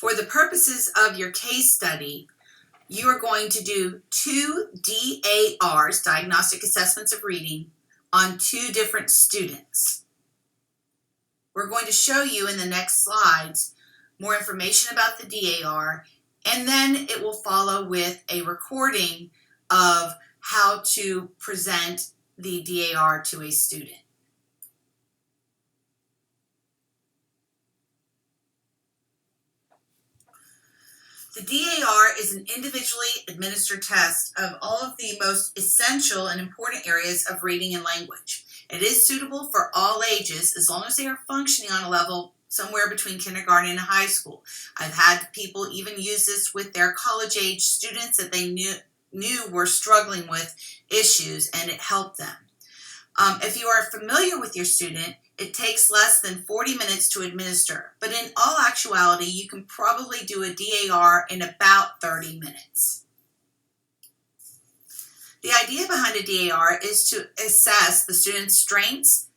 For the purposes of your case study, you are going to do 2 DARs, Diagnostic Assessments of Reading, on 2 different students. We're going to show you in the next slides more information about the DAR, and then it will follow with a recording of how to present the DAR to a student. The DAR is an individually administered test of all of the most essential and important areas of reading and language. It is suitable for all ages as long as they are functioning on a level somewhere between kindergarten and high school. I've had people even use this with their college-age students that they knew were struggling with issues, and it helped them. If you are familiar with your student, it takes less than 40 minutes to administer, but in all actuality, you can probably do a DAR in about 30 minutes. The idea behind a DAR is to assess the student's strengths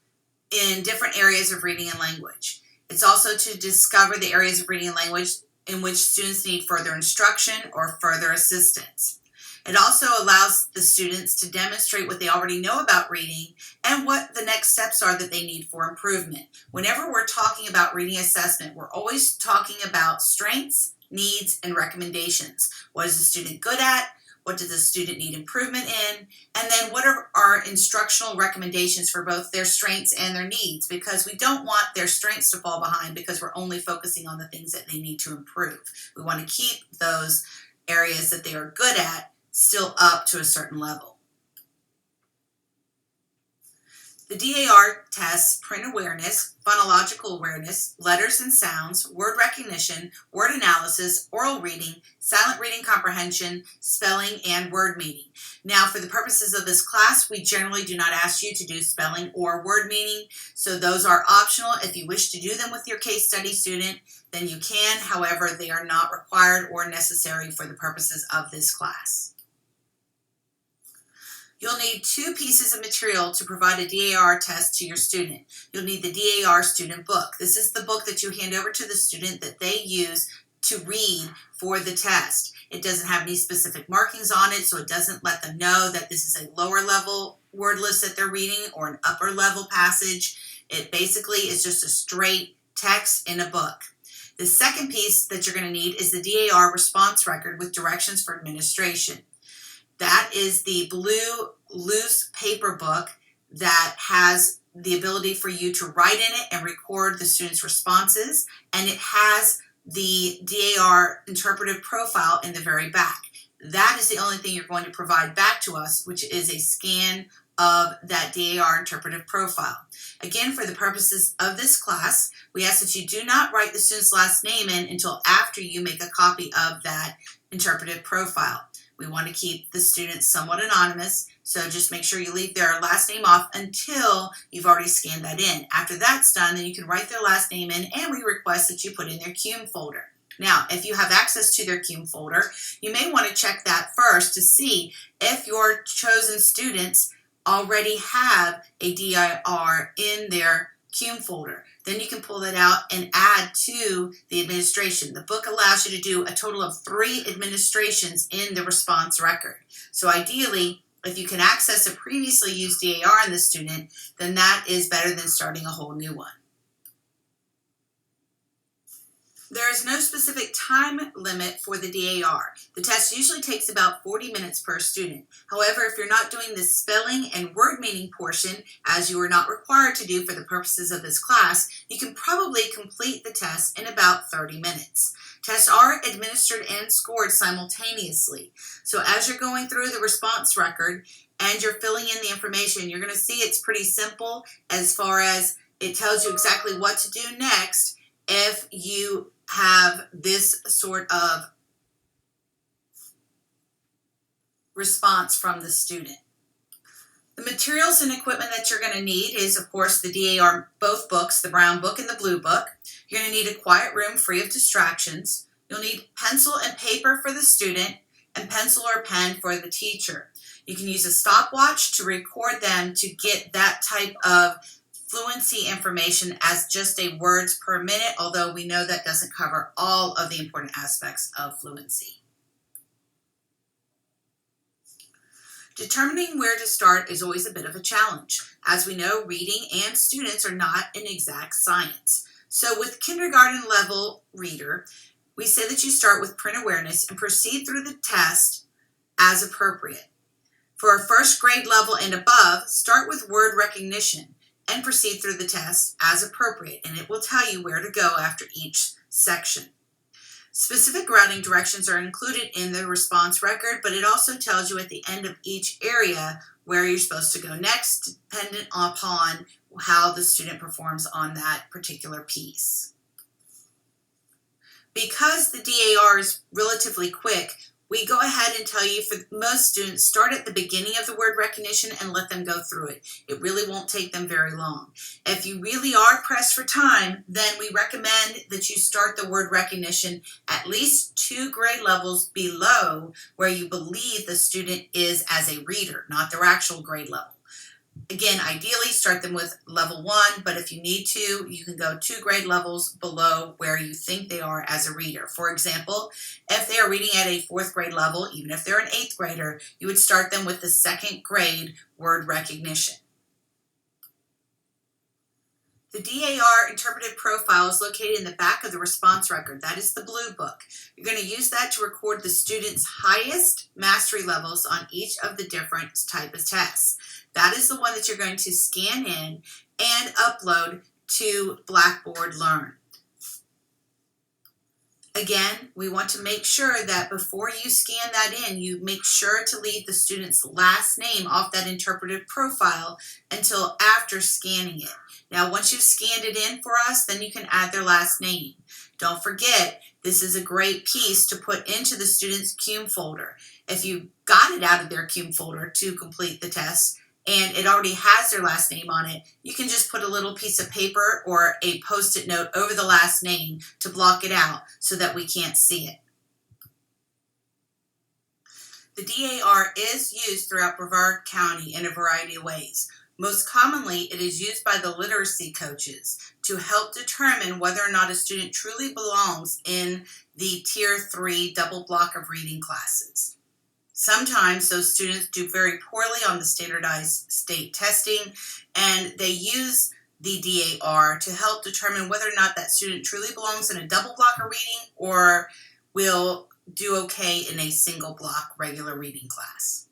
in different areas of reading and language. It's also to discover the areas of reading and language in which students need further instruction or further assistance. It also allows the students to demonstrate what they already know about reading and what the next steps are that they need for improvement. Whenever we're talking about reading assessment, we're always talking about strengths, needs, and recommendations. What is the student good at? What does the student need improvement in? And then what are our instructional recommendations for both their strengths and their needs? Because we don't want their strengths to fall behind because we're only focusing on the things that they need to improve. We want to keep those areas that they are good at still up to a certain level. The DAR tests print awareness, phonological awareness, letters and sounds, word recognition, word analysis, oral reading, silent reading comprehension, spelling, and word meaning. Now, for the purposes of this class, we generally do not ask you to do spelling or word meaning, so those are optional. If you wish to do them with your case study student, then you can. However, they are not required or necessary for the purposes of this class. You'll need 2 pieces of material to provide a DAR test to your student. You'll need the DAR student book. This is the book that you hand over to the student that they use to read for the test. It doesn't have any specific markings on it, so it doesn't let them know that this is a lower level word list that they're reading or an upper level passage. It basically is just a straight text in a book. The second piece that you're going to need is the DAR response record with directions for administration. That is the blue loose paper book that has the ability for you to write in it and record the student's responses, and it has the DAR interpretive profile in the very back. That is the only thing you're going to provide back to us, which is a scan of that DAR interpretive profile. Again, for the purposes of this class, we ask that you do not write the student's last name in until after you make a copy of that interpretive profile. We want to keep the students somewhat anonymous, so just make sure you leave their last name off until you've already scanned that in. After that's done, then you can write their last name in, and we request that you put in their CUME folder. Now, if you have access to their CUME folder, you may want to check that first to see if your chosen students already have a DAR in their CUME folder. Then you can pull that out and add to the administration. The book allows you to do a total of 3 administrations in the response record. So ideally, if you can access a previously used DAR in the student, then that is better than starting a whole new one. There is no specific time limit for the DAR. The test usually takes about 40 minutes per student. However, if you're not doing the spelling and word meaning portion, as you are not required to do for the purposes of this class, you can probably complete the test in about 30 minutes. Tests are administered and scored simultaneously. So as you're going through the response record and you're filling in the information, you're going to see it's pretty simple as far as it tells you exactly what to do next if you have this sort of response from the student. The materials and equipment that you're going to need is, of course, the DAR, both books, the brown book and the blue book. You're going to need a quiet room free of distractions. You'll need pencil and paper for the student and pencil or pen for the teacher. You can use a stopwatch to record them to get that type of fluency information as just a words per minute, although we know that doesn't cover all of the important aspects of fluency. Determining where to start is always a bit of a challenge. As we know, reading and students are not an exact science. So with kindergarten level reader, we say that you start with print awareness and proceed through the test as appropriate. For a first grade level and above, start with word recognition and proceed through the test as appropriate, and it will tell you where to go after each section. Specific routing directions are included in the response record, but it also tells you at the end of each area where you're supposed to go next, dependent upon how the student performs on that particular piece. Because the DAR is relatively quick, we go ahead and tell you for most students, start at the beginning of the word recognition and let them go through it. It really won't take them very long. If you really are pressed for time, then we recommend that you start the word recognition at least 2 grade levels below where you believe the student is as a reader, not their actual grade level. Again, ideally start them with level 1, but if you need to, you can go 2 grade levels below where you think they are as a reader. For example, if they are reading at a 4th grade level, even if they're an 8th grader, you would start them with the 2nd grade word recognition. The DAR interpretive profile is located in the back of the response record. That is the blue book. You're going to use that to record the student's highest mastery levels on each of the different type of tests. That is the one that you're going to scan in and upload to Blackboard Learn. Again, we want to make sure that before you scan that in, you make sure to leave the student's last name off that interpretive profile until after scanning it. Now, once you've scanned it in for us, then you can add their last name. Don't forget, this is a great piece to put into the student's CUME folder. If you got it out of their CUME folder to complete the test, and it already has their last name on it, you can just put a little piece of paper or a Post-it note over the last name to block it out so that we can't see it. The DAR is used throughout Brevard County in a variety of ways. Most commonly, it is used by the literacy coaches to help determine whether or not a student truly belongs in the Tier 3 double block of reading classes. Sometimes those students do very poorly on the standardized state testing, and they use the DAR to help determine whether or not that student truly belongs in a double block of reading or will do okay in a single block regular reading class.